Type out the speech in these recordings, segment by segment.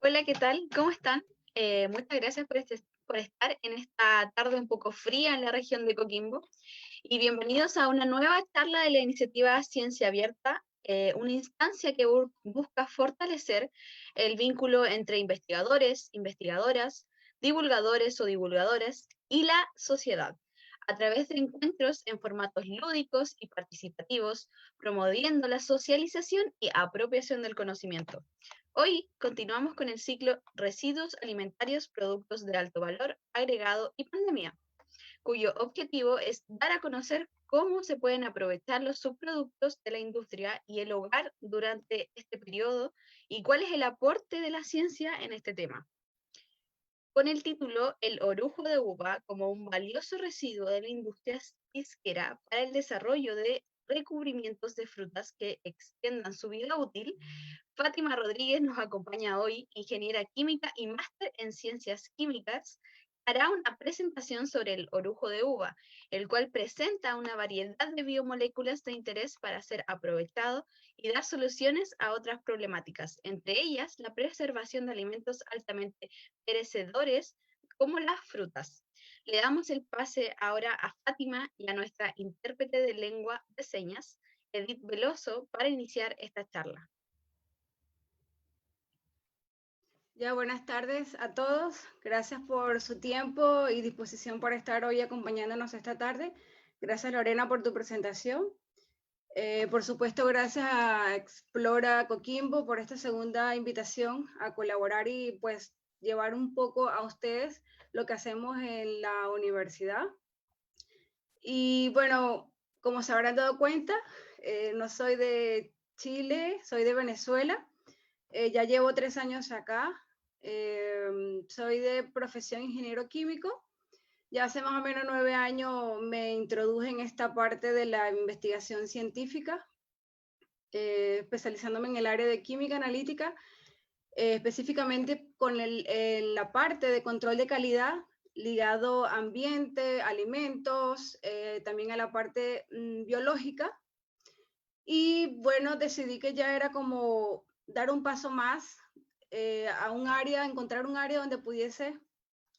Hola, ¿qué tal? ¿Cómo están? Muchas gracias por estar en esta tarde un poco fría en la región de Coquimbo y bienvenidos a una nueva charla de la iniciativa Ciencia Abierta, una instancia que busca fortalecer el vínculo entre investigadores, investigadoras, divulgadores o divulgadoras y la sociedad a través de encuentros en formatos lúdicos y participativos, promoviendo la socialización y apropiación del conocimiento. Hoy continuamos con el ciclo Residuos alimentarios, productos de alto valor agregado y pandemia, cuyo objetivo es dar a conocer cómo se pueden aprovechar los subproductos de la industria y el hogar durante este periodo y cuál es el aporte de la ciencia en este tema. Con el título El orujo de uva como un valioso residuo de la industria pisquera para el desarrollo de recubrimientos de frutas que extiendan su vida útil, Fátima Rodríguez nos acompaña hoy, ingeniera química y máster en ciencias químicas, hará una presentación sobre el orujo de uva, el cual presenta una variedad de biomoléculas de interés para ser aprovechado y dar soluciones a otras problemáticas, entre ellas la preservación de alimentos altamente perecedores como las frutas. Le damos el pase ahora a Fátima y a nuestra intérprete de lengua de señas, Edith Veloso, para iniciar esta charla. Ya, buenas tardes a todos. Gracias por su tiempo y disposición por estar hoy acompañándonos esta tarde. Gracias, Lorena, por tu presentación. Por supuesto, gracias a Explora Coquimbo por esta segunda invitación a colaborar y pues llevar un poco a ustedes lo que hacemos en la universidad. Y bueno, como se habrán dado cuenta, no soy de Chile, soy de Venezuela. Ya llevo 3 años acá. Soy de profesión ingeniero químico. Ya hace más o menos 9 años me introduje en esta parte de la investigación científica, especializándome en el área de química analítica, específicamente con la parte de control de calidad ligado a ambiente, alimentos, también a la parte biológica. Y bueno, decidí que ya era como dar un paso más a un área, encontrar un área donde pudiese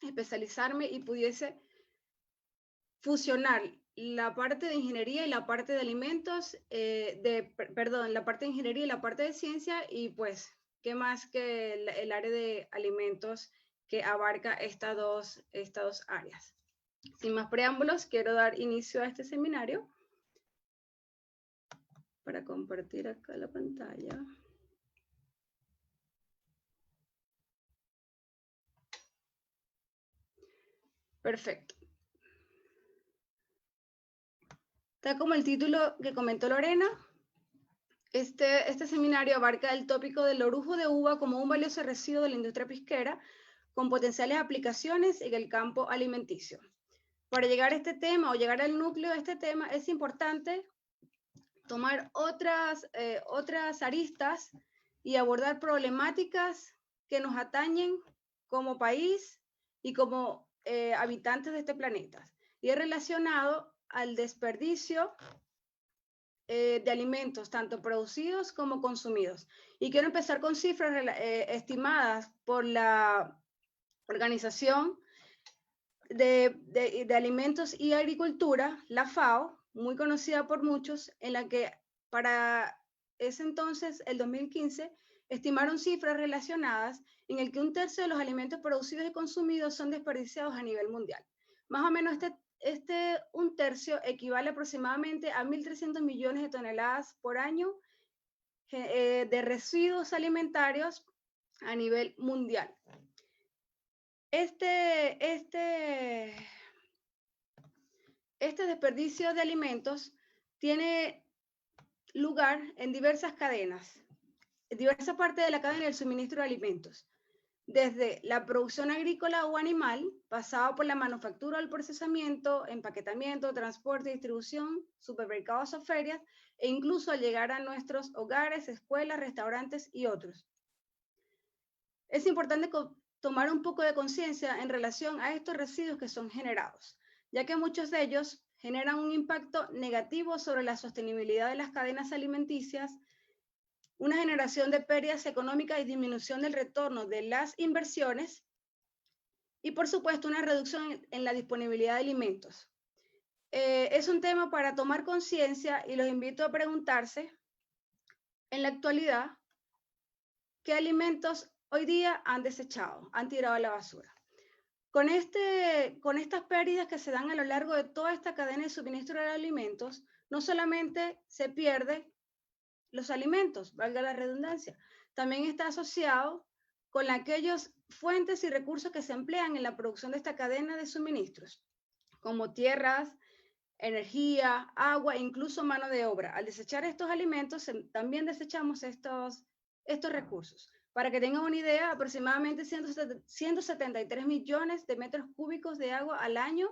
especializarme y pudiese fusionar la parte de ingeniería y la parte de alimentos, perdón, la parte de ingeniería y la parte de ciencia, y pues, ¿qué más que el área de alimentos que abarca estas dos áreas? Sin más preámbulos, quiero dar inicio a este seminario para compartir acá la pantalla. Perfecto. Está como el título que comentó Lorena. Este seminario abarca el tópico del orujo de uva como un valioso residuo de la industria pisquera con potenciales aplicaciones en el campo alimenticio. Para llegar a este tema o llegar al núcleo de este tema es importante tomar otras aristas y abordar problemáticas que nos atañen como país y como habitantes de este planeta. Y es relacionado al desperdicio de alimentos, tanto producidos como consumidos. Y quiero empezar con cifras estimadas por la Organización de Alimentos y Agricultura, la FAO, muy conocida por muchos, en la que para ese entonces, el 2015, estimaron cifras relacionadas en el que un tercio de los alimentos producidos y consumidos son desperdiciados a nivel mundial. Más o menos un tercio equivale aproximadamente a 1.300 millones de toneladas por año de residuos alimentarios a nivel mundial. Este desperdicio de alimentos tiene lugar en diversas cadenas, en diversas partes de la cadena del suministro de alimentos, desde la producción agrícola o animal, pasado por la manufactura, el procesamiento, empaquetamiento, transporte, distribución, supermercados o ferias, e incluso al llegar a nuestros hogares, escuelas, restaurantes y otros. Es importante tomar un poco de conciencia en relación a estos residuos que son generados, ya que muchos de ellos generan un impacto negativo sobre la sostenibilidad de las cadenas alimenticias, una generación de pérdidas económicas y disminución del retorno de las inversiones, y por supuesto una reducción en la disponibilidad de alimentos. Es un tema para tomar conciencia y los invito a preguntarse en la actualidad qué alimentos hoy día han desechado, han tirado a la basura. Con estas pérdidas que se dan a lo largo de toda esta cadena de suministro de alimentos, no solamente se pierden los alimentos, valga la redundancia, también está asociado con aquellas fuentes y recursos que se emplean en la producción de esta cadena de suministros, como tierras, energía, agua e incluso mano de obra. Al desechar estos alimentos, también desechamos estos recursos. Para que tengan una idea, aproximadamente 173 millones de metros cúbicos de agua al año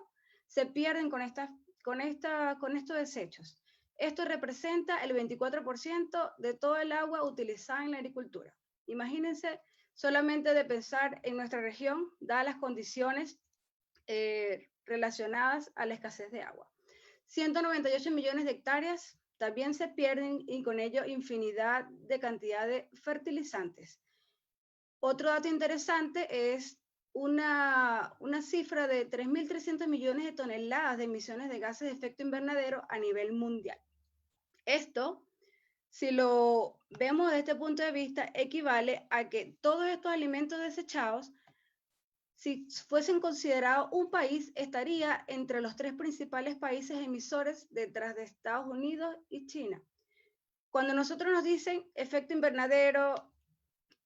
se pierden con estos desechos. Esto representa el 24% de todo el agua utilizada en la agricultura. Imagínense solamente de pensar en nuestra región, dadas las condiciones relacionadas a la escasez de agua. 198 millones de hectáreas también se pierden y con ello infinidad de cantidad de fertilizantes. Otro dato interesante es una cifra de 3.300 millones de toneladas de emisiones de gases de efecto invernadero a nivel mundial. Esto, si lo vemos desde este punto de vista, equivale a que todos estos alimentos desechados, si fuesen considerados un país, estaría entre los 3 principales países emisores detrás de Estados Unidos y China. Cuando nosotros nos dicen efecto invernadero,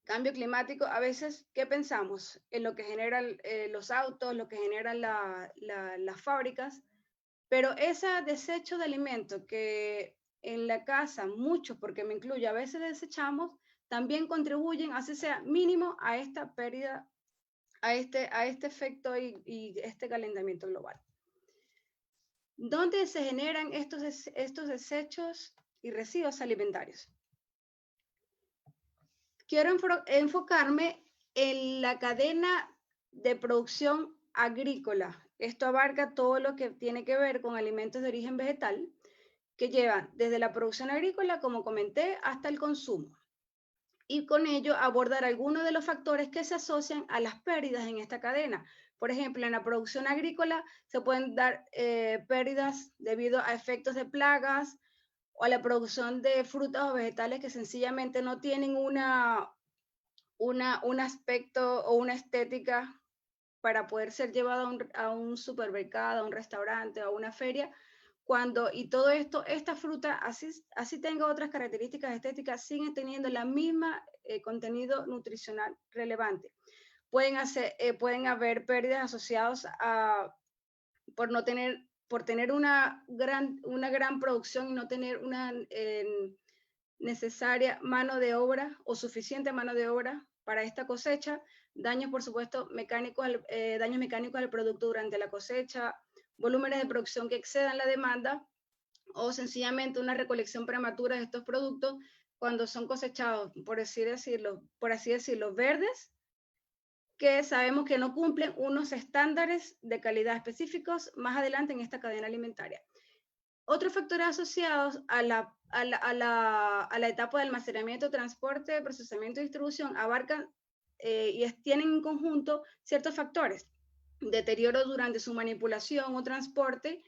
cambio climático, a veces, ¿qué pensamos? En lo que generan los autos, lo que generan las fábricas, pero ese desecho de alimentos que en la casa, muchos, porque me incluye, a veces desechamos, también contribuyen, así sea mínimo, a esta pérdida, a este efecto y este calentamiento global. ¿Dónde se generan estos desechos y residuos alimentarios? Quiero enfocarme en la cadena de producción agrícola. Esto abarca todo lo que tiene que ver con alimentos de origen vegetal, que llevan desde la producción agrícola, como comenté, hasta el consumo. Y con ello abordar algunos de los factores que se asocian a las pérdidas en esta cadena. Por ejemplo, en la producción agrícola se pueden dar pérdidas debido a efectos de plagas o a la producción de frutas o vegetales que sencillamente no tienen un aspecto o una estética para poder ser llevado a un supermercado, a un restaurante, a una feria, y todo esto, esta fruta, así tenga otras características estéticas, siguen teniendo la misma contenido nutricional relevante. Pueden haber pérdidas asociadas por tener una gran producción y no tener una necesaria mano de obra o suficiente mano de obra para esta cosecha, daños, por supuesto, daños mecánicos al producto durante la cosecha, volúmenes de producción que excedan la demanda o sencillamente una recolección prematura de estos productos cuando son cosechados, por así decirlo, verdes, que sabemos que no cumplen unos estándares de calidad específicos más adelante en esta cadena alimentaria. Otros factores asociados a la etapa de almacenamiento, transporte, procesamiento y distribución abarcan tienen en conjunto ciertos factores: deterioro durante su manipulación o transporte,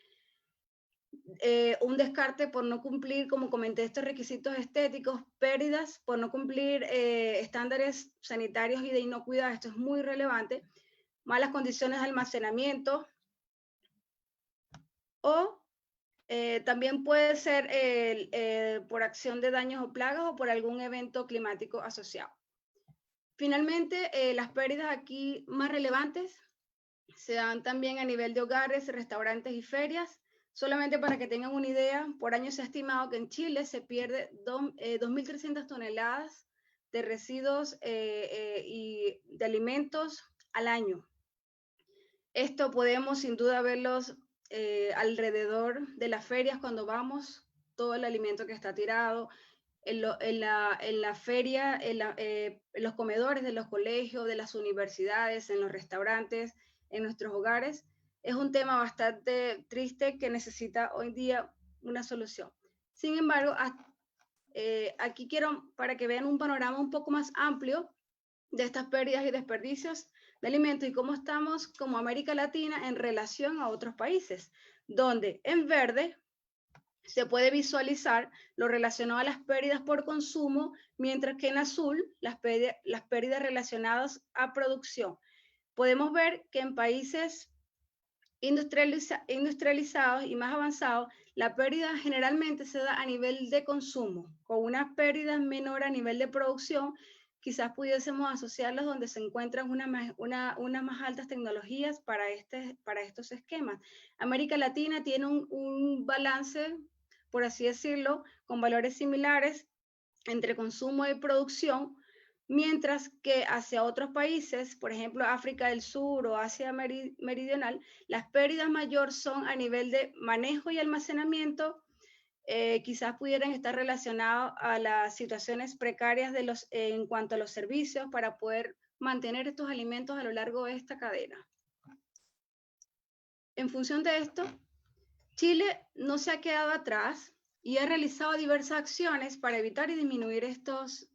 un descarte por no cumplir, como comenté, estos requisitos estéticos, pérdidas por no cumplir estándares sanitarios y de inocuidad, esto es muy relevante, malas condiciones de almacenamiento o también puede ser por acción de daños o plagas o por algún evento climático asociado. Finalmente, las pérdidas aquí más relevantes se dan también a nivel de hogares, restaurantes y ferias. Solamente para que tengan una idea, por año se ha estimado que en Chile se pierde 2.300 toneladas de residuos y de alimentos al año. Esto podemos sin duda verlos alrededor de las ferias cuando vamos, todo el alimento que está tirado, en la feria, en los comedores de los colegios, de las universidades, en los restaurantes, en nuestros hogares. Es un tema bastante triste que necesita hoy día una solución. Sin embargo, aquí quiero para que vean un panorama un poco más amplio de estas pérdidas y desperdicios de alimentos y cómo estamos como América Latina en relación a otros países, donde en verde se puede visualizar lo relacionado a las pérdidas por consumo, mientras que en azul las pérdidas relacionadas a producción. Podemos ver que en países industrializados y más avanzados, la pérdida generalmente se da a nivel de consumo, con una pérdida menor a nivel de producción. Quizás pudiésemos asociarlos donde se encuentran unas más altas tecnologías para estos esquemas. América Latina tiene un balance, por así decirlo, con valores similares entre consumo y producción, mientras que hacia otros países, por ejemplo África del Sur o Asia Meridional, las pérdidas mayores son a nivel de manejo y almacenamiento. Quizás pudieran estar relacionados a las situaciones precarias en cuanto a los servicios para poder mantener estos alimentos a lo largo de esta cadena. En función de esto, Chile no se ha quedado atrás y ha realizado diversas acciones para evitar y disminuir estos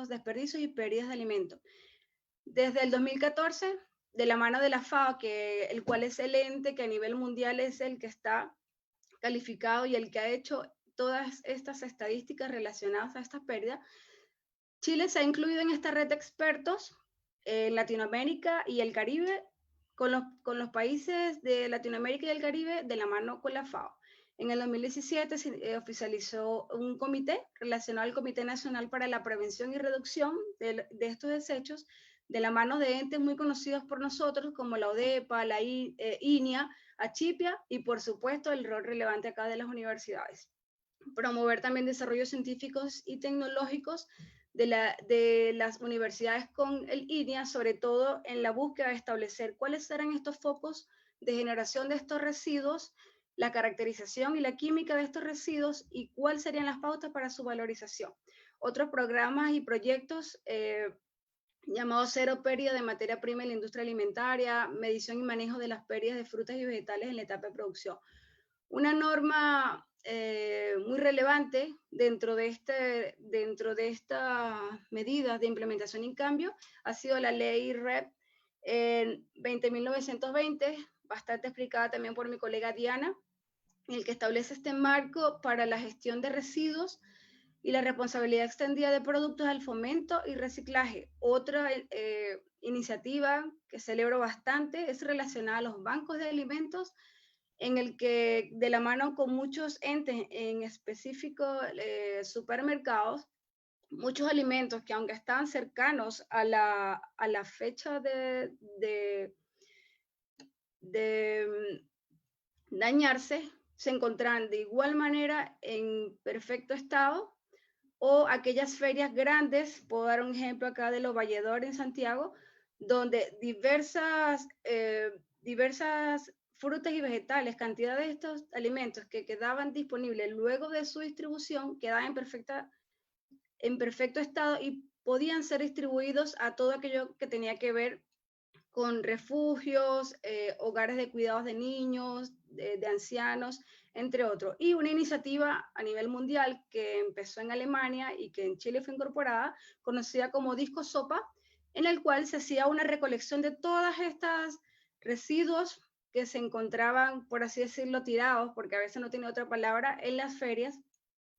desperdicios y pérdidas de alimentos. Desde el 2014, de la mano de la FAO, el cual es el ente que a nivel mundial es el que está calificado y el que ha hecho todas estas estadísticas relacionadas a estas pérdidas, Chile se ha incluido en esta red de expertos en Latinoamérica y el Caribe, con los países de Latinoamérica y el Caribe de la mano con la FAO. En el 2017 se oficializó un comité relacionado al Comité Nacional para la Prevención y Reducción de estos desechos, de la mano de entes muy conocidos por nosotros como la ODEPA, la INIA, Achipia y por supuesto el rol relevante acá de las universidades. Promover también desarrollos científicos y tecnológicos de las universidades con el INIA, sobre todo en la búsqueda de establecer cuáles serán estos focos de generación de estos residuos, la caracterización y la química de estos residuos y cuáles serían las pautas para su valorización. Otros programas y proyectos llamados Cero Pérdida de Materia Prima en la Industria Alimentaria, medición y manejo de las pérdidas de frutas y vegetales en la etapa de producción. Una norma muy relevante dentro de estas medidas de implementación y cambio ha sido la ley REP 20.920, bastante explicada también por mi colega Diana, en el que establece este marco para la gestión de residuos y la responsabilidad extendida de productos al fomento y reciclaje. Otra iniciativa que celebro bastante es relacionada a los bancos de alimentos, en el que de la mano con muchos entes, en específico supermercados, muchos alimentos que aunque estaban cercanos a la fecha de dañarse, se encontraban de igual manera en perfecto estado, o aquellas ferias grandes, puedo dar un ejemplo acá de los Valledor en Santiago, donde diversas frutas y vegetales, cantidad de estos alimentos que quedaban disponibles luego de su distribución, quedaban en perfecto estado y podían ser distribuidos a todo aquello que tenía que ver con refugios, hogares de cuidados de niños, de ancianos, entre otros. Y una iniciativa a nivel mundial que empezó en Alemania y que en Chile fue incorporada, conocida como Disco Sopa, en el cual se hacía una recolección de todas estas residuos que se encontraban, por así decirlo, tirados, porque a veces no tiene otra palabra, en las ferias,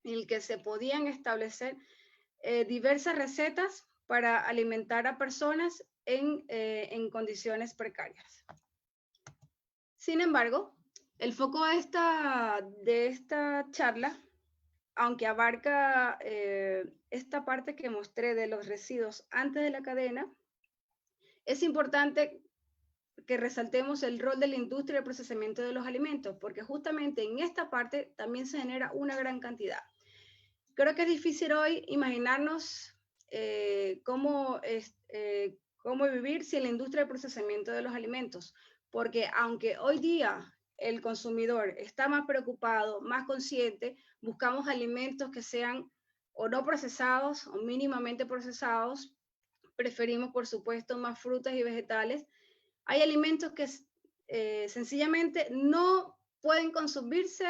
en el que se podían establecer diversas recetas para alimentar a personas en condiciones precarias. Sin embargo, el foco de esta charla, aunque abarca esta parte que mostré de los residuos antes de la cadena, es importante que resaltemos el rol de la industria del procesamiento de los alimentos, porque justamente en esta parte también se genera una gran cantidad. Creo que es difícil hoy imaginarnos cómo vivir sin la industria del procesamiento de los alimentos, porque aunque hoy día el consumidor está más preocupado, más consciente, buscamos alimentos que sean o no procesados o mínimamente procesados, preferimos por supuesto más frutas y vegetales. Hay alimentos que sencillamente no pueden consumirse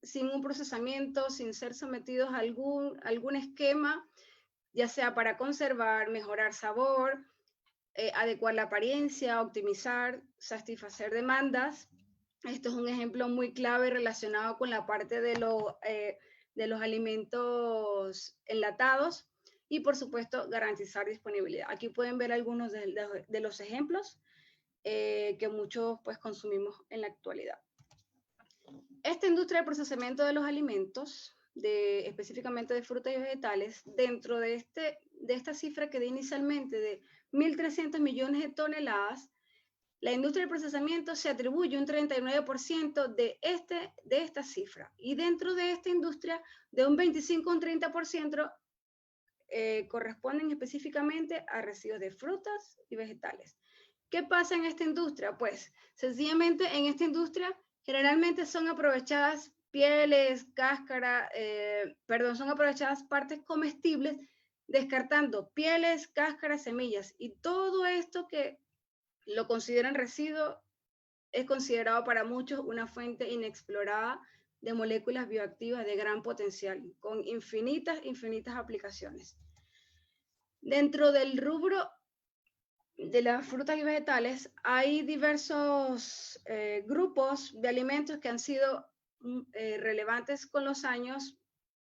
sin un procesamiento, sin ser sometidos a algún esquema, ya sea para conservar, mejorar sabor, adecuar la apariencia, optimizar, satisfacer demandas. Esto es un ejemplo muy clave relacionado con la parte de los alimentos enlatados y, por supuesto, garantizar disponibilidad. Aquí pueden ver algunos de los ejemplos que muchos pues, consumimos en la actualidad. Esta industria de procesamiento de los alimentos, específicamente de frutas y vegetales, dentro de esta cifra que di inicialmente de 1.300 millones de toneladas, la industria del procesamiento se atribuye un 39% de esta cifra. Y dentro de esta industria, de un 25 a un 30% corresponden específicamente a residuos de frutas y vegetales. ¿Qué pasa en esta industria? Pues sencillamente en esta industria generalmente son aprovechadas pieles, cáscara, son aprovechadas partes comestibles, descartando pieles, cáscaras, semillas. Y todo esto que lo consideran residuo es considerado para muchos una fuente inexplorada de moléculas bioactivas de gran potencial, con infinitas aplicaciones. Dentro del rubro de las frutas y vegetales hay diversos grupos de alimentos que han sido relevantes con los años,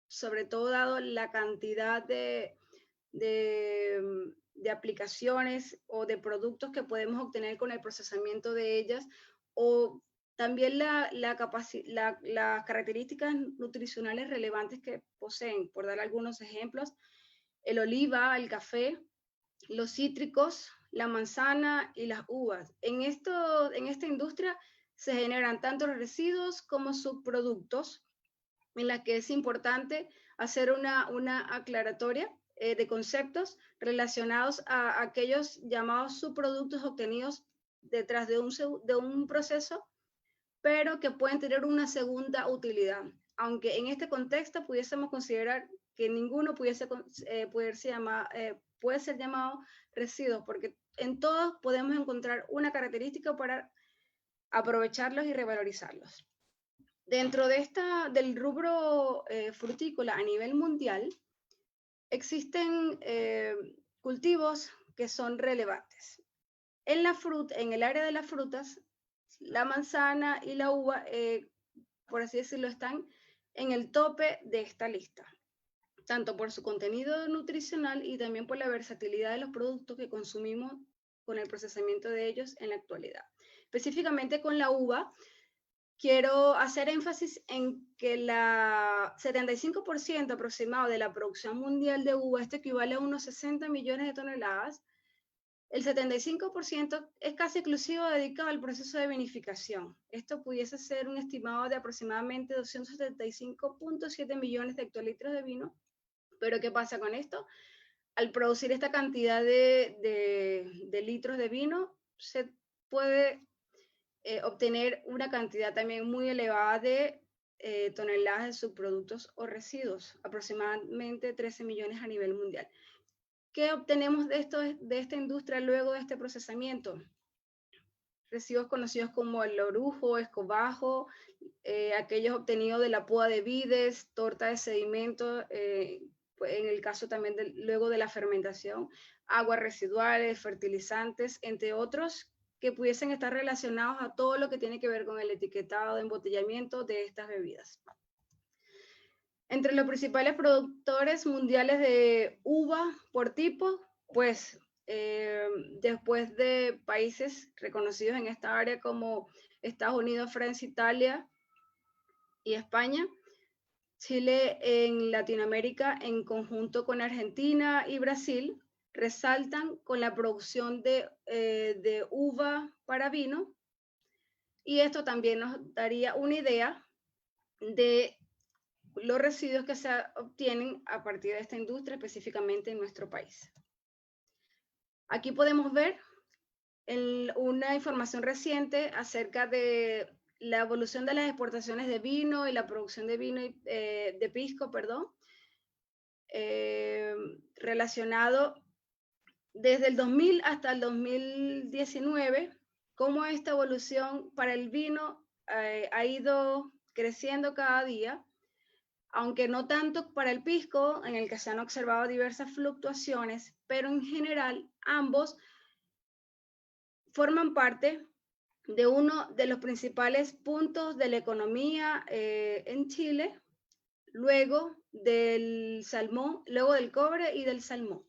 sobre todo dado la cantidad de aplicaciones o de productos que podemos obtener con el procesamiento de ellas, o también las características nutricionales relevantes que poseen. Por dar algunos ejemplos, el oliva, el café, los cítricos, la manzana y las uvas. En esta industria se generan tanto residuos como subproductos, en la que es importante hacer una aclaratoria de conceptos relacionados a aquellos llamados subproductos obtenidos detrás de un proceso, pero que pueden tener una segunda utilidad. Aunque en este contexto pudiésemos considerar que ninguno puede ser llamado residuos, porque en todos podemos encontrar una característica para aprovecharlos y revalorizarlos. Dentro del rubro frutícola a nivel mundial, existen cultivos que son relevantes. En el área de las frutas, la manzana y la uva, por así decirlo, están en el tope de esta lista, tanto por su contenido nutricional y también por la versatilidad de los productos que consumimos con el procesamiento de ellos en la actualidad. Específicamente con la uva, quiero hacer énfasis en que el 75% aproximado de la producción mundial de uva, esto equivale a unos 60 millones de toneladas. El 75% es casi exclusivo dedicado al proceso de vinificación. Esto pudiese ser un estimado de aproximadamente 275.7 millones de hectolitros de vino. Pero ¿qué pasa con esto? Al producir esta cantidad de litros de vino, se puede obtener una cantidad también muy elevada de toneladas de subproductos o residuos, aproximadamente 13 millones a nivel mundial. ¿Qué obtenemos de esta industria luego de este procesamiento? Residuos conocidos como el orujo, escobajo, aquellos obtenidos de la poda de vides, torta de sedimento, en el caso también luego de la fermentación, aguas residuales, fertilizantes, entre otros, que pudiesen estar relacionados a todo lo que tiene que ver con el etiquetado de embotellamiento de estas bebidas. Entre los principales productores mundiales de uva por tipo, pues después de países reconocidos en esta área como Estados Unidos, Francia, Italia y España, Chile en Latinoamérica en conjunto con Argentina y Brasil resaltan con la producción de uva para vino, y esto también nos daría una idea de los residuos que se obtienen a partir de esta industria, específicamente en nuestro país. Aquí podemos ver una información reciente acerca de la evolución de las exportaciones de vino y la producción de vino de pisco, relacionado desde el 2000 hasta el 2019, cómo esta evolución para el vino ha ido creciendo cada día, aunque no tanto para el pisco, en el que se han observado diversas fluctuaciones, pero en general ambos forman parte de uno de los principales puntos de la economía en Chile, luego del salmón, luego del cobre y del salmón.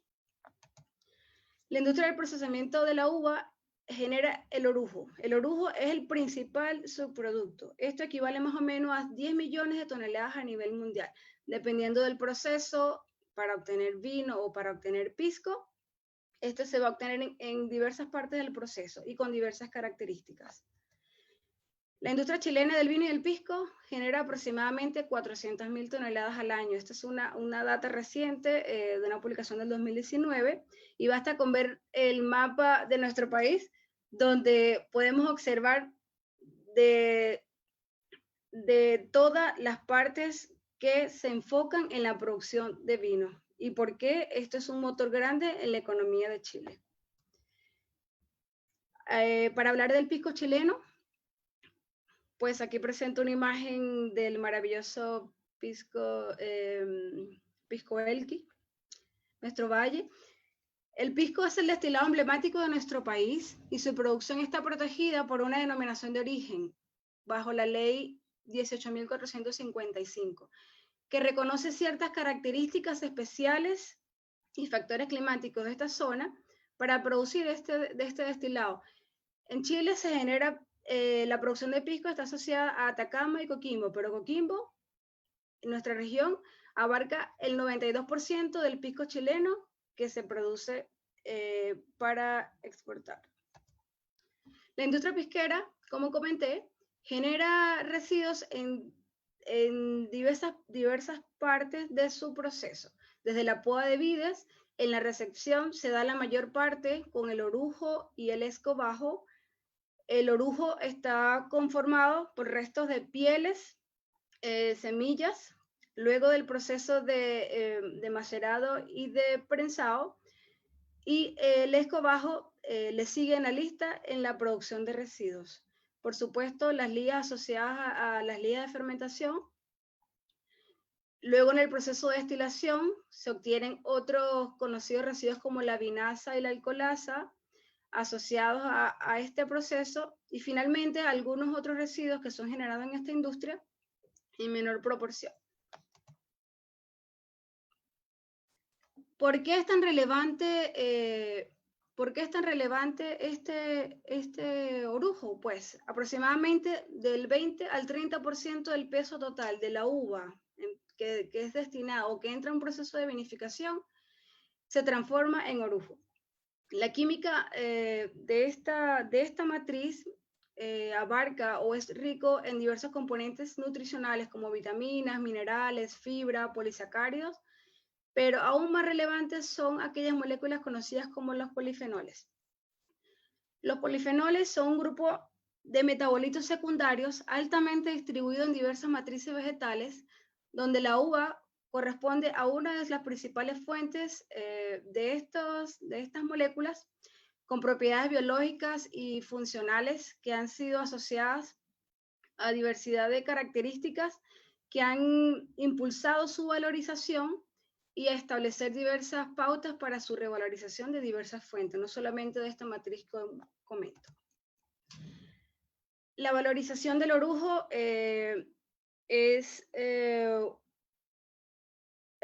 La industria del procesamiento de la uva genera el orujo. El orujo es el principal subproducto. Esto equivale más o menos a 10 millones de toneladas a nivel mundial, dependiendo del proceso para obtener vino o para obtener pisco. Este se va a obtener en diversas partes del proceso y con diversas características. La industria chilena del vino y del pisco genera aproximadamente 400.000 toneladas al año. Esta es una data reciente de una publicación del 2019 y basta con ver el mapa de nuestro país donde podemos observar de todas las partes que se enfocan en la producción de vino y por qué esto es un motor grande en la economía de Chile. Para hablar del pisco chileno, pues aquí presento una imagen del maravilloso pisco Elqui, nuestro valle. El pisco es el destilado emblemático de nuestro país y su producción está protegida por una denominación de origen bajo la ley 18.455, que reconoce ciertas características especiales y factores climáticos de esta zona para producir este destilado. En Chile se genera la producción de pisco está asociada a Atacama y Coquimbo, pero Coquimbo, en nuestra región, abarca el 92% del pisco chileno que se produce para exportar. La industria pisquera, como comenté, genera residuos en diversas partes de su proceso. Desde la poda de vides, en la recepción se da la mayor parte con el orujo y el escobajo. El orujo está conformado por restos de pieles, semillas, luego del proceso de macerado y de prensado, y el escobajo le sigue en la lista en la producción de residuos. Por supuesto, las ligas asociadas a las ligas de fermentación. Luego en el proceso de destilación se obtienen otros conocidos residuos como la vinaza y la alcoholasa, asociados a este proceso, y finalmente algunos otros residuos que son generados en esta industria en menor proporción. ¿Por qué es tan relevante, este orujo? Pues aproximadamente del 20 al 30% del peso total de la uva que es destinado o que entra en un proceso de vinificación se transforma en orujo. La química de esta matriz abarca o es rico en diversos componentes nutricionales como vitaminas, minerales, fibra, polisacáridos, pero aún más relevantes son aquellas moléculas conocidas como los polifenoles. Los polifenoles son un grupo de metabolitos secundarios altamente distribuidos en diversas matrices vegetales, donde la uva corresponde a una de las principales fuentes de estas moléculas con propiedades biológicas y funcionales que han sido asociadas a diversidad de características que han impulsado su valorización y a establecer diversas pautas para su revalorización de diversas fuentes, no solamente de esta matriz que comento. La valorización del orujo es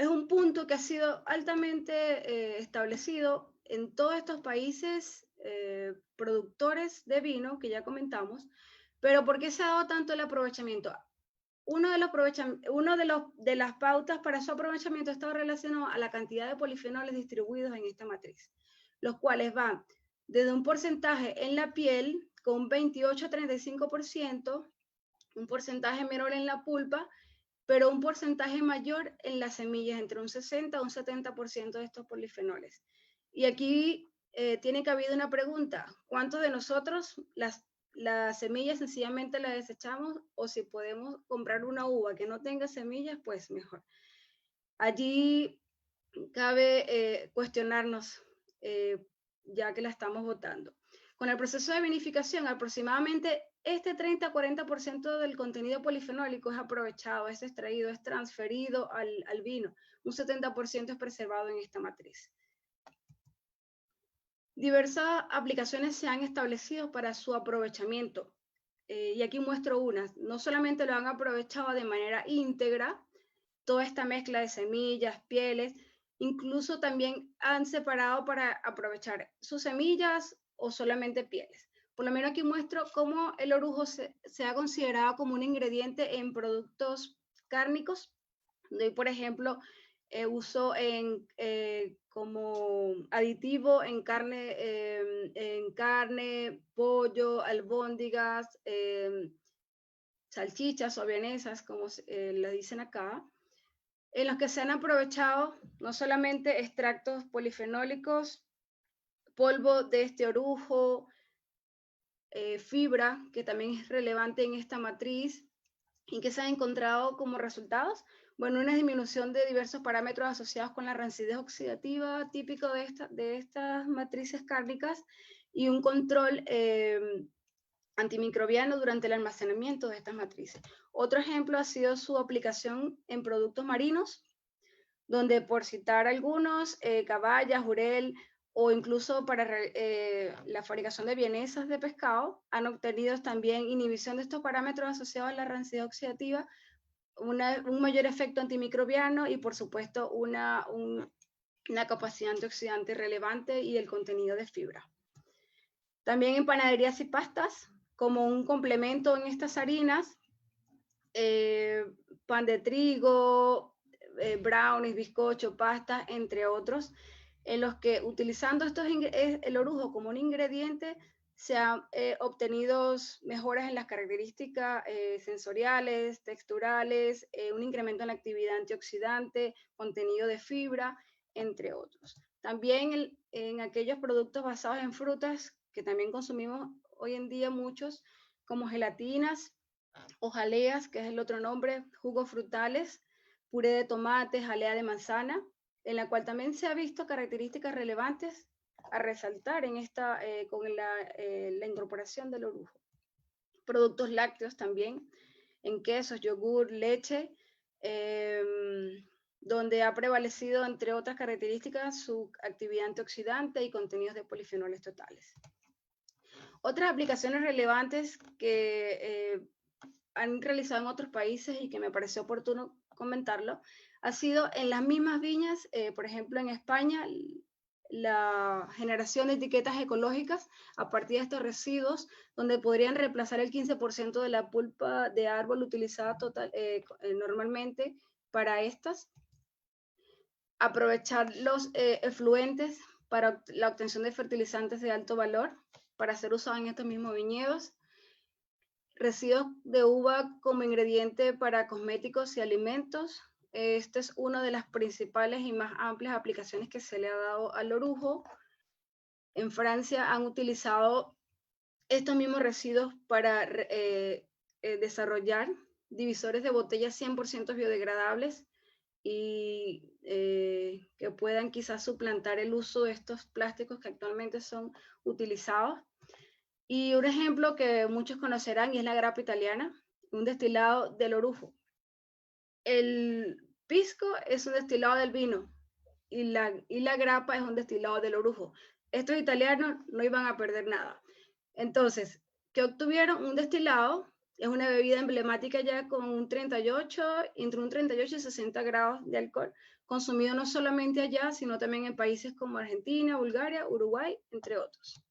un punto que ha sido altamente establecido en todos estos países productores de vino que ya comentamos, pero ¿por qué se ha dado tanto el aprovechamiento? Una de las pautas para su aprovechamiento está relacionado a la cantidad de polifenoles distribuidos en esta matriz, los cuales van desde un porcentaje en la piel con 28 a 35%, un porcentaje menor en la pulpa, pero un porcentaje mayor en las semillas, entre un 60 a un 70% de estos polifenoles. Y aquí tiene cabida una pregunta: ¿cuántos de nosotros las semillas sencillamente las desechamos, o si podemos comprar una uva que no tenga semillas, pues mejor? Allí cabe cuestionarnos, ya que la estamos botando. Con el proceso de vinificación, aproximadamente este 30-40% del contenido polifenólico es aprovechado, es extraído, es transferido al vino. Un 70% es preservado en esta matriz. Diversas aplicaciones se han establecido para su aprovechamiento. Y aquí muestro unas. No solamente lo han aprovechado de manera íntegra, toda esta mezcla de semillas, pieles, incluso también han separado para aprovechar sus semillas o solamente pieles. Por lo menos aquí muestro cómo el orujo se ha considerado como un ingrediente en productos cárnicos. Doy, por ejemplo, uso como aditivo en carne, pollo, albóndigas, salchichas o vienesas, como le dicen acá, en los que se han aprovechado no solamente extractos polifenólicos, polvo de este orujo, fibra, que también es relevante en esta matriz, y que se han encontrado como resultados, bueno, una disminución de diversos parámetros asociados con la rancidez oxidativa típico de estas matrices cárnicas y un control antimicrobiano durante el almacenamiento de estas matrices. Otro ejemplo ha sido su aplicación en productos marinos, donde por citar algunos, caballa, jurel o incluso para la fabricación de vienesas de pescado, han obtenido también inhibición de estos parámetros asociados a la rancidez oxidativa, un mayor efecto antimicrobiano y por supuesto una capacidad antioxidante relevante y el contenido de fibra. También en panaderías y pastas, como un complemento en estas harinas, pan de trigo, brownies, bizcocho, pastas, entre otros, en los que utilizando el orujo como un ingrediente se han obtenido mejoras en las características sensoriales, texturales, un incremento en la actividad antioxidante, contenido de fibra, entre otros. También en aquellos productos basados en frutas que también consumimos hoy en día muchos, como gelatinas o jaleas, que es el otro nombre, jugos frutales, puré de tomate, jalea de manzana, en la cual también se ha visto características relevantes a resaltar en con la incorporación del orujo. Productos lácteos también, en quesos, yogur, leche, donde ha prevalecido, entre otras características, su actividad antioxidante y contenidos de polifenoles totales. Otras aplicaciones relevantes que han realizado en otros países y que me pareció oportuno comentarlo, ha sido en las mismas viñas, por ejemplo en España, la generación de etiquetas ecológicas a partir de estos residuos, donde podrían reemplazar el 15% de la pulpa de árbol utilizada normalmente para estas, aprovechar los efluentes para la obtención de fertilizantes de alto valor para ser usados en estos mismos viñedos, residuos de uva como ingrediente para cosméticos y alimentos. Esta es una de las principales y más amplias aplicaciones que se le ha dado al orujo. En Francia han utilizado estos mismos residuos para desarrollar divisores de botellas 100% biodegradables y que puedan quizás suplantar el uso de estos plásticos que actualmente son utilizados. Y un ejemplo que muchos conocerán y es la grappa italiana, un destilado del orujo. El pisco es un destilado del vino y la grappa es un destilado del orujo. Estos italianos no iban a perder nada. Entonces, ¿qué obtuvieron? Un destilado, es una bebida emblemática ya con entre un 38 y 60 grados de alcohol, consumido no solamente allá, sino también en países como Argentina, Bulgaria, Uruguay, entre otros.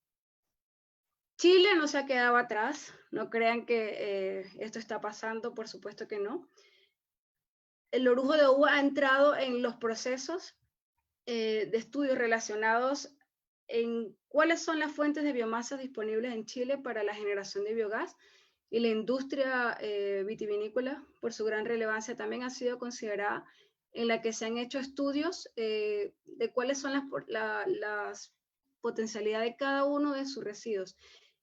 Chile no se ha quedado atrás, no crean que esto está pasando, por supuesto que no. El orujo de uva ha entrado en los procesos de estudios relacionados en cuáles son las fuentes de biomasa disponibles en Chile para la generación de biogás, y la industria vitivinícola, por su gran relevancia, también ha sido considerada, en la que se han hecho estudios de cuáles son las potencialidades de cada uno de sus residuos.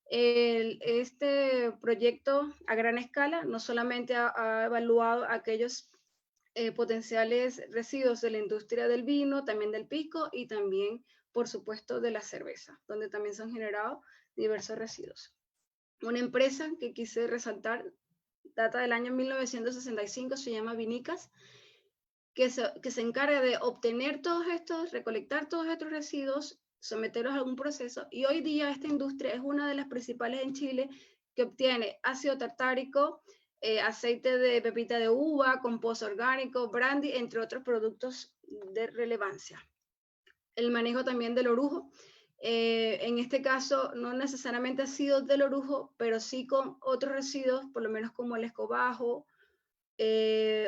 Este proyecto a gran escala no solamente ha evaluado aquellos potenciales residuos de la industria del vino, también del pisco y también, por supuesto, de la cerveza, donde también se han generado diversos residuos. Una empresa que quise resaltar, data del año 1965, se llama Vinicas, que se encarga de obtener todos estos, recolectar todos estos residuos, someterlos a algún proceso, y hoy día esta industria es una de las principales en Chile que obtiene ácido tartárico, aceite de pepita de uva, compost orgánico, brandy, entre otros productos de relevancia. El manejo también del orujo, en este caso no necesariamente ácidos del orujo, pero sí con otros residuos, por lo menos como el escobajo,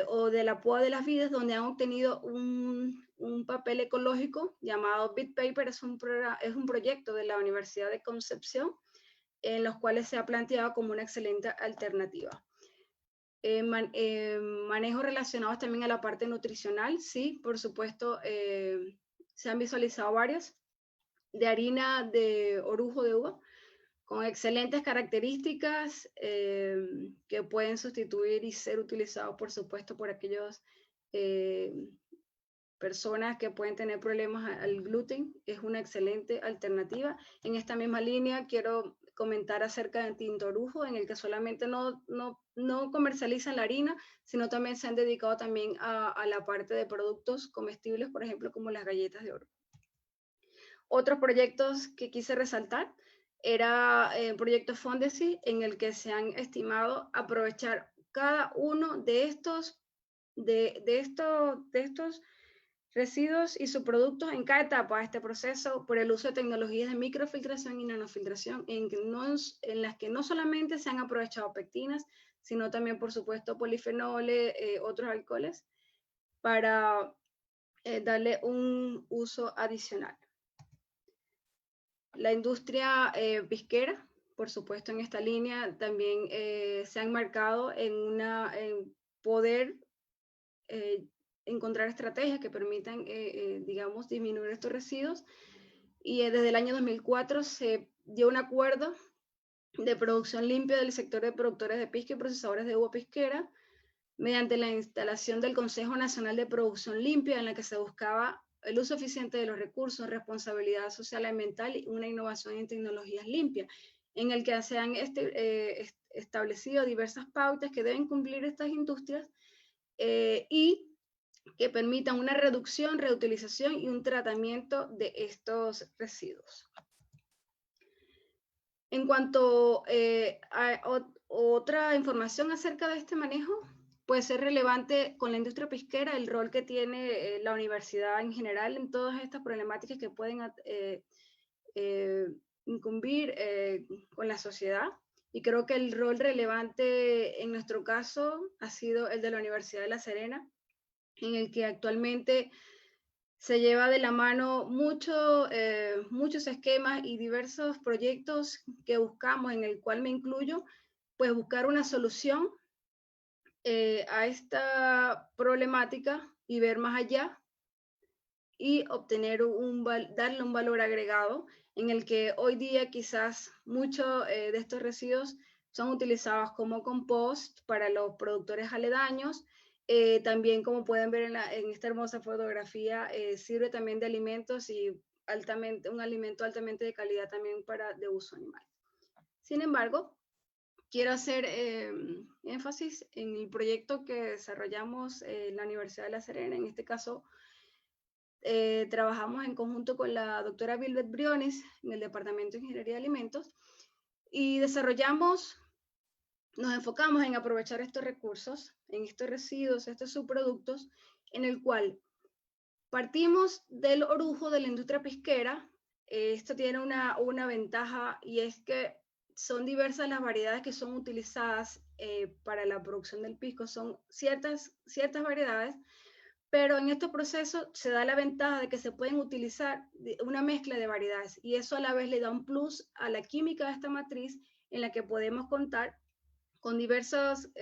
o de la poda de las vides, donde han obtenido un papel ecológico llamado Bit Paper. Es un proyecto de la Universidad de Concepción, en los cuales se ha planteado como una excelente alternativa. Manejos relacionados también a la parte nutricional, sí, por supuesto, se han visualizado varios, de harina de orujo de uva, con excelentes características que pueden sustituir y ser utilizados, por supuesto, por aquellas personas que pueden tener problemas al gluten. Es una excelente alternativa. En esta misma línea quiero comentar acerca del tinto orujo, en el que solamente no comercializan la harina, sino también se han dedicado también a la parte de productos comestibles, por ejemplo, como las galletas de orujo. Otros proyectos que quise resaltar era el proyecto Fondesit, en el que se han estimado aprovechar cada uno de estos residuos y subproductos en cada etapa de este proceso por el uso de tecnologías de microfiltración y nanofiltración, en las que no solamente se han aprovechado pectinas, sino también, por supuesto, polifenoles, otros alcoholes, para darle un uso adicional. La industria pisquera, por supuesto, en esta línea también se han marcado en poder encontrar estrategias que permitan, digamos, disminuir estos residuos. Y desde el año 2004 se dio un acuerdo de producción limpia del sector de productores de pisco y procesadores de uva pisquera, mediante la instalación del Consejo Nacional de Producción Limpia, en la que se buscaba el uso eficiente de los recursos, responsabilidad social y ambiental y una innovación en tecnologías limpias, en el que se han establecido diversas pautas que deben cumplir estas industrias y que permitan una reducción, reutilización y un tratamiento de estos residuos. En cuanto a otra información acerca de este manejo, puede ser relevante con la industria pesquera, el rol que tiene la universidad en general en todas estas problemáticas que pueden incumbir con la sociedad. Y creo que el rol relevante en nuestro caso ha sido el de la Universidad de La Serena, en el que actualmente se lleva de la mano muchos esquemas y diversos proyectos que buscamos, en el cual me incluyo, pues buscar una solución a esta problemática y ver más allá y obtener darle un valor agregado, en el que hoy día quizás muchos de estos residuos son utilizados como compost para los productores aledaños. También, como pueden ver en esta hermosa fotografía, sirve también de alimentos y un alimento altamente de calidad también de uso animal. Sin embargo, quiero hacer énfasis en el proyecto que desarrollamos en la Universidad de La Serena. En este caso, trabajamos en conjunto con la doctora Vilbert Briones en el Departamento de Ingeniería de Alimentos y nos enfocamos en aprovechar estos recursos, en estos residuos, estos subproductos, en el cual partimos del orujo de la industria pesquera. Esto tiene una ventaja, y es que son diversas las variedades que son utilizadas para la producción del pisco. Son ciertas variedades, pero en estos procesos se da la ventaja de que se pueden utilizar una mezcla de variedades, y eso a la vez le da un plus a la química de esta matriz, en la que podemos contar con diversas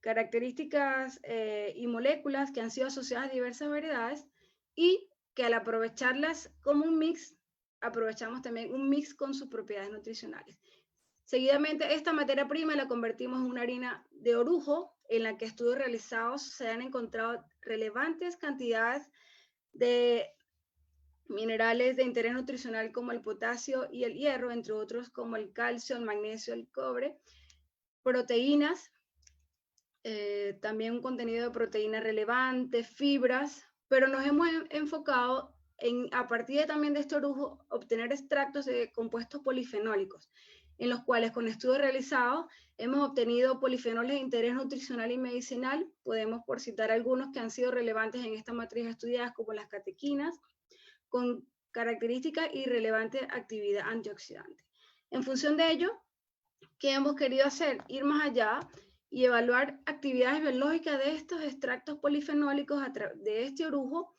características y moléculas que han sido asociadas a diversas variedades, y que al aprovecharlas como un mix, aprovechamos también un mix con sus propiedades nutricionales. Seguidamente, esta materia prima la convertimos en una harina de orujo, en la que estudios realizados se han encontrado relevantes cantidades de minerales de interés nutricional como el potasio y el hierro, entre otros como el calcio, el magnesio, el cobre, proteínas, también un contenido de proteína relevante, fibras, pero nos hemos enfocado en, a partir también de este orujo, obtener extractos de compuestos polifenólicos, en los cuales con estudios realizados hemos obtenido polifenoles de interés nutricional y medicinal. Podemos por citar algunos que han sido relevantes en esta matriz estudiadas, como las catequinas, con característica y relevante actividad antioxidante. En función de ello, ¿qué hemos querido hacer? Ir más allá y evaluar actividades biológicas de estos extractos polifenólicos de este orujo,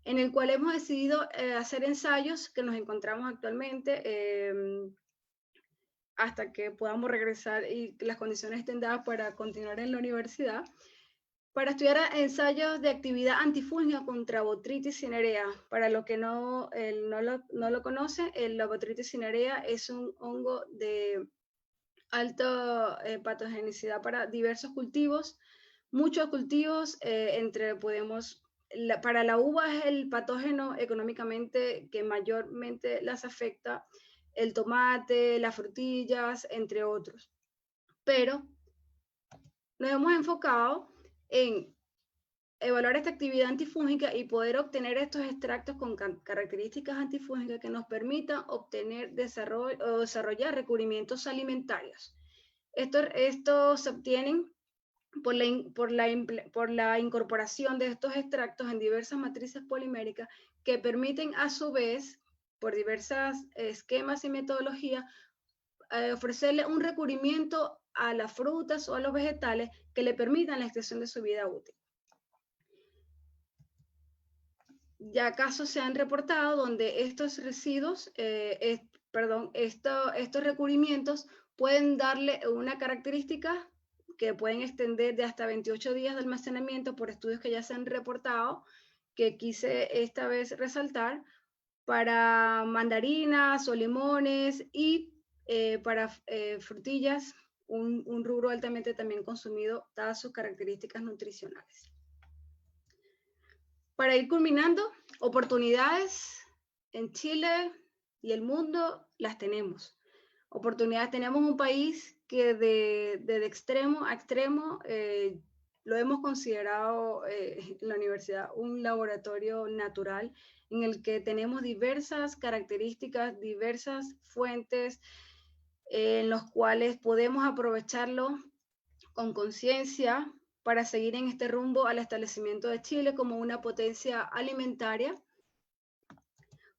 en el cual hemos decidido hacer ensayos que nos encontramos actualmente hasta que podamos regresar y las condiciones estén dadas para continuar en la universidad, para estudiar ensayos de actividad antifúngica contra Botrytis cinerea. Para los que no lo conocen, la Botrytis cinerea es un hongo de alta patogenicidad para diversos cultivos, muchos cultivos, para la uva es el patógeno económicamente que mayormente las afecta, el tomate, las frutillas, entre otros. Pero nos hemos enfocado en evaluar esta actividad antifúngica y poder obtener estos extractos con características antifúngicas que nos permitan obtener o desarrollar recubrimientos alimentarios. Estos se obtienen por la incorporación de estos extractos en diversas matrices poliméricas que permiten a su vez, por diversos esquemas y metodologías, ofrecerle un recubrimiento a las frutas o a los vegetales que le permitan la extensión de su vida útil. Ya casos se han reportado donde estos residuos, estos recubrimientos pueden darle una característica que pueden extender de hasta 28 días de almacenamiento por estudios que ya se han reportado, que quise esta vez resaltar, para mandarinas o limones y para frutillas, un rubro altamente también consumido dadas sus características nutricionales. Para ir culminando, oportunidades en Chile y el mundo las tenemos. Oportunidades, tenemos un país que de extremo a extremo lo hemos considerado en la universidad un laboratorio natural en el que tenemos diversas características, diversas fuentes en los cuales podemos aprovecharlo con conciencia para seguir en este rumbo al establecimiento de Chile como una potencia alimentaria.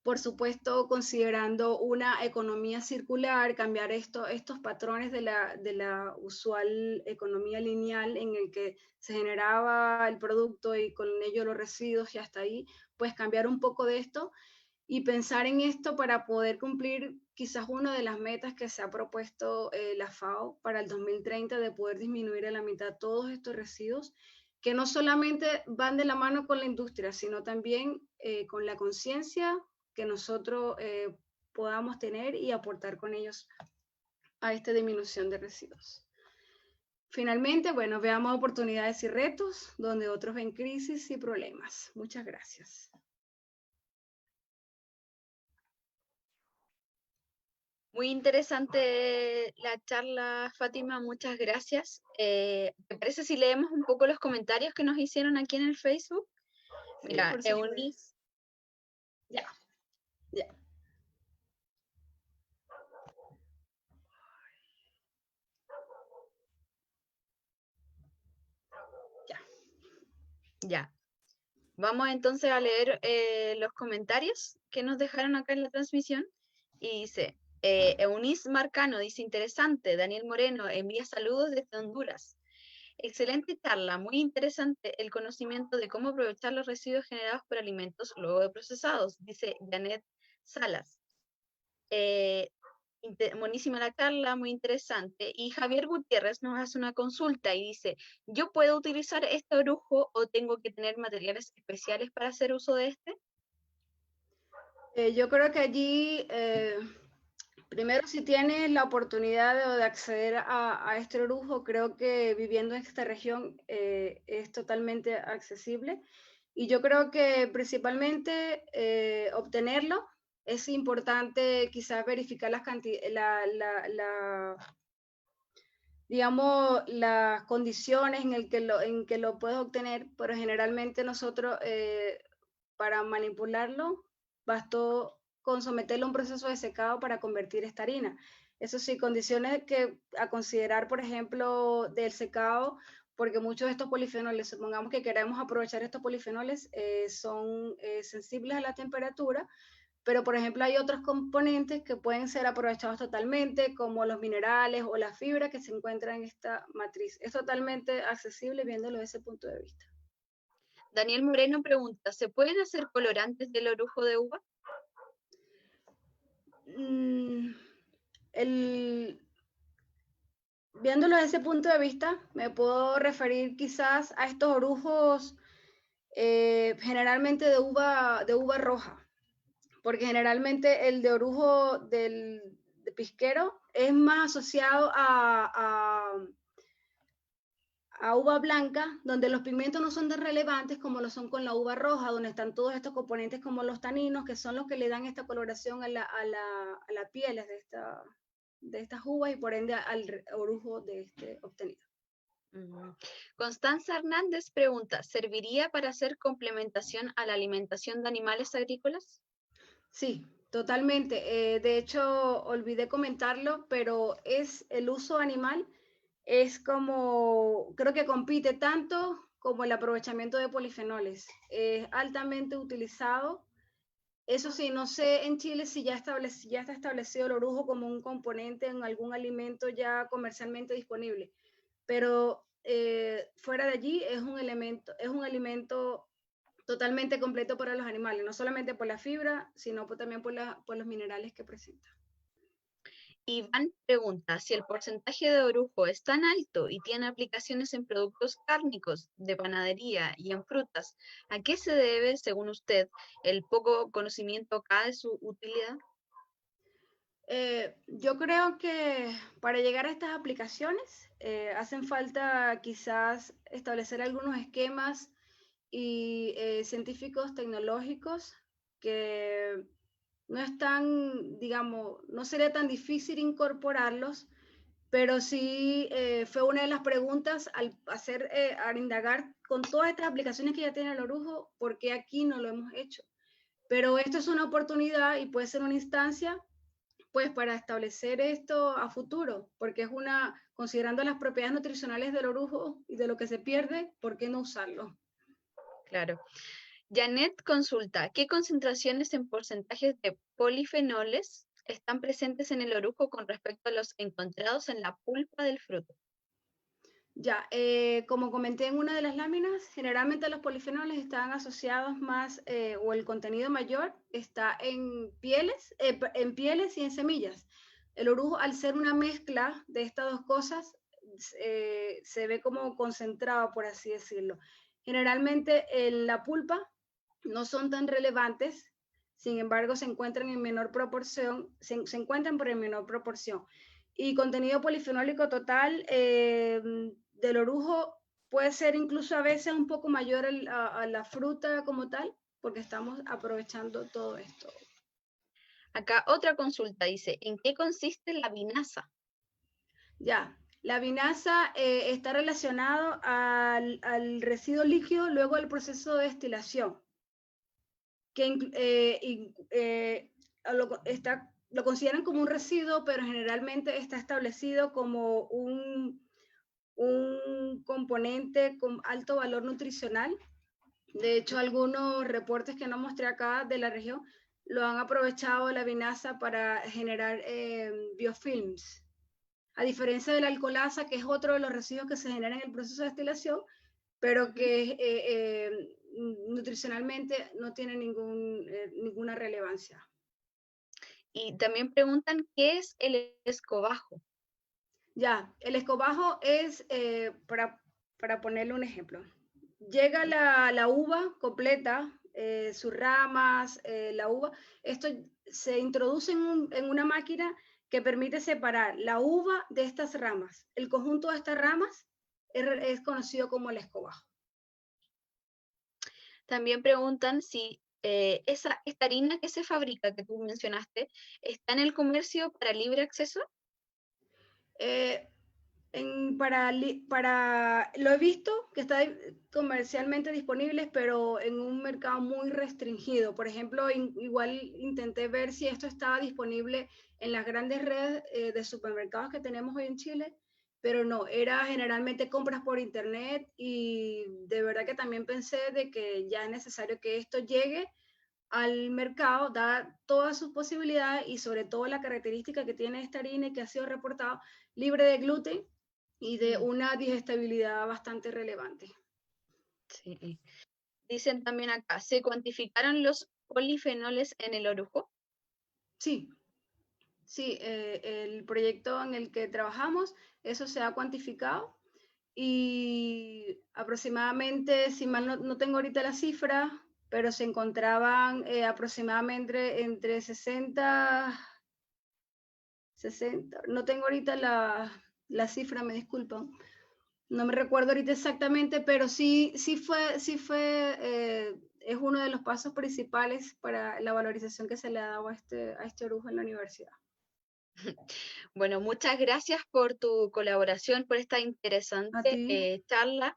Por supuesto, considerando una economía circular, cambiar estos patrones de la usual economía lineal en el que se generaba el producto y con ello los residuos y hasta ahí, pues cambiar un poco de esto y pensar en esto para poder cumplir quizás una de las metas que se ha propuesto la FAO para el 2030, de poder disminuir a la mitad todos estos residuos, que no solamente van de la mano con la industria, sino también con la conciencia que nosotros podamos tener y aportar con ellos a esta disminución de residuos. Finalmente, bueno, veamos oportunidades y retos donde otros ven crisis y problemas. Muchas gracias. Muy interesante la charla, Fátima, muchas gracias. ¿Te parece si leemos un poco los comentarios que nos hicieron aquí en el Facebook? Mira, sí, Eunice. Ya. Ya. Vamos entonces a leer los comentarios que nos dejaron acá en la transmisión. Y dice, Eunice Marcano dice, interesante, Daniel Moreno envía saludos desde Honduras. Excelente charla, muy interesante el conocimiento de cómo aprovechar los residuos generados por alimentos luego de procesados, dice Janet Salas. Buenísima la charla, muy interesante. Y Javier Gutiérrez nos hace una consulta y dice, ¿yo puedo utilizar este orujo o tengo que tener materiales especiales para hacer uso de este? Yo creo que allí, primero, si tienes la oportunidad de acceder a este orujo, creo que viviendo en esta región es totalmente accesible. Y yo creo que principalmente obtenerlo es importante, quizás verificar digamos, las condiciones en que lo puedes obtener, pero generalmente nosotros para manipularlo bastó con someterlo a un proceso de secado para convertir esta harina. Eso sí, condiciones que a considerar, por ejemplo, del secado, porque muchos de estos polifenoles, supongamos que queremos aprovechar estos polifenoles, son sensibles a la temperatura, pero por ejemplo hay otros componentes que pueden ser aprovechados totalmente, como los minerales o la fibra que se encuentran en esta matriz. Es totalmente accesible viéndolo desde ese punto de vista. Daniel Moreno pregunta, ¿se pueden hacer colorantes del orujo de uva? Viéndolo desde ese punto de vista, me puedo referir quizás a estos orujos generalmente de uva roja, porque generalmente el de orujo de pisquero es más asociado a uva blanca, donde los pigmentos no son tan relevantes como lo son con la uva roja, donde están todos estos componentes como los taninos, que son los que le dan esta coloración a la piel de estas uvas y por ende al orujo de este obtenido. Constanza Hernández pregunta, ¿serviría para hacer complementación a la alimentación de animales agrícolas? Sí, totalmente. De hecho, olvidé comentarlo, pero es el uso animal, es como, creo que compite tanto como el aprovechamiento de polifenoles. Es altamente utilizado. Eso sí, no sé en Chile si ya está establecido el orujo como un componente en algún alimento ya comercialmente disponible, pero fuera de allí es un alimento totalmente completo para los animales, no solamente por la fibra, sino también por los minerales que presenta. Iván pregunta, si el porcentaje de orujo es tan alto y tiene aplicaciones en productos cárnicos, de panadería y en frutas, ¿a qué se debe, según usted, el poco conocimiento acá de su utilidad? Yo creo que para llegar a estas aplicaciones hacen falta quizás establecer algunos esquemas y científicos tecnológicos que no es tan, digamos, no sería tan difícil incorporarlos, pero sí fue una de las preguntas al indagar con todas estas aplicaciones que ya tiene el orujo, ¿por qué aquí no lo hemos hecho? Pero esto es una oportunidad y puede ser una instancia pues para establecer esto a futuro, porque considerando las propiedades nutricionales del orujo y de lo que se pierde, ¿por qué no usarlo? Claro. Janet consulta, ¿qué concentraciones en porcentajes de polifenoles están presentes en el orujo con respecto a los encontrados en la pulpa del fruto? Ya, como comenté en una de las láminas, generalmente los polifenoles están asociados más, o el contenido mayor está en pieles y en semillas. El orujo, al ser una mezcla de estas dos cosas, se ve como concentrado, por así decirlo. Generalmente en la pulpa no son tan relevantes, sin embargo se encuentran en menor proporción, se encuentran por en menor proporción. Y contenido polifenólico total del orujo puede ser incluso a veces un poco mayor a la fruta como tal, porque estamos aprovechando todo esto. Acá otra consulta dice, ¿en qué consiste la vinaza? Ya, la vinaza está relacionado al residuo líquido luego del proceso de destilación, que lo consideran como un residuo, pero generalmente está establecido como un componente con alto valor nutricional. De hecho, algunos reportes que no mostré acá de la región lo han aprovechado la vinaza para generar biofilms. A diferencia de la alcoholasa, que es otro de los residuos que se generan en el proceso de destilación, pero que nutricionalmente no tiene ninguna relevancia. Y también preguntan, ¿qué es el escobajo? Ya, el escobajo es, para ponerle un ejemplo, llega la uva completa, sus ramas, la uva, esto se introduce en una máquina que permite separar la uva de estas ramas. El conjunto de estas ramas es conocido como el escobajo. También preguntan si esta harina que se fabrica, que tú mencionaste, está en el comercio para libre acceso. Eh, lo he visto que está comercialmente disponible, pero en un mercado muy restringido. Por ejemplo, igual intenté ver si esto estaba disponible en las grandes redes de supermercados que tenemos hoy en Chile, pero no, era generalmente compras por internet y de verdad que también pensé de que ya es necesario que esto llegue al mercado, da todas sus posibilidades y sobre todo la característica que tiene esta harina y que ha sido reportado libre de gluten y de Mm, una digestibilidad bastante relevante. sí. Dicen también acá, ¿se cuantificaron los polifenoles en el orujo? Sí, sí, el proyecto en el que trabajamos, eso se ha cuantificado y aproximadamente, si mal no tengo ahorita la cifra, pero se encontraban aproximadamente entre 60, no tengo ahorita la cifra, me disculpan. No me recuerdo ahorita exactamente, pero es uno de los pasos principales para la valorización que se le ha dado a este orujo en la universidad. Bueno, muchas gracias por tu colaboración, por esta A interesante ti, charla.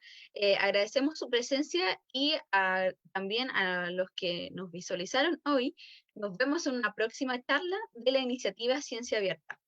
Agradecemos su presencia y también a los que nos visualizaron hoy. Nos vemos en una próxima charla de la iniciativa Ciencia Abierta.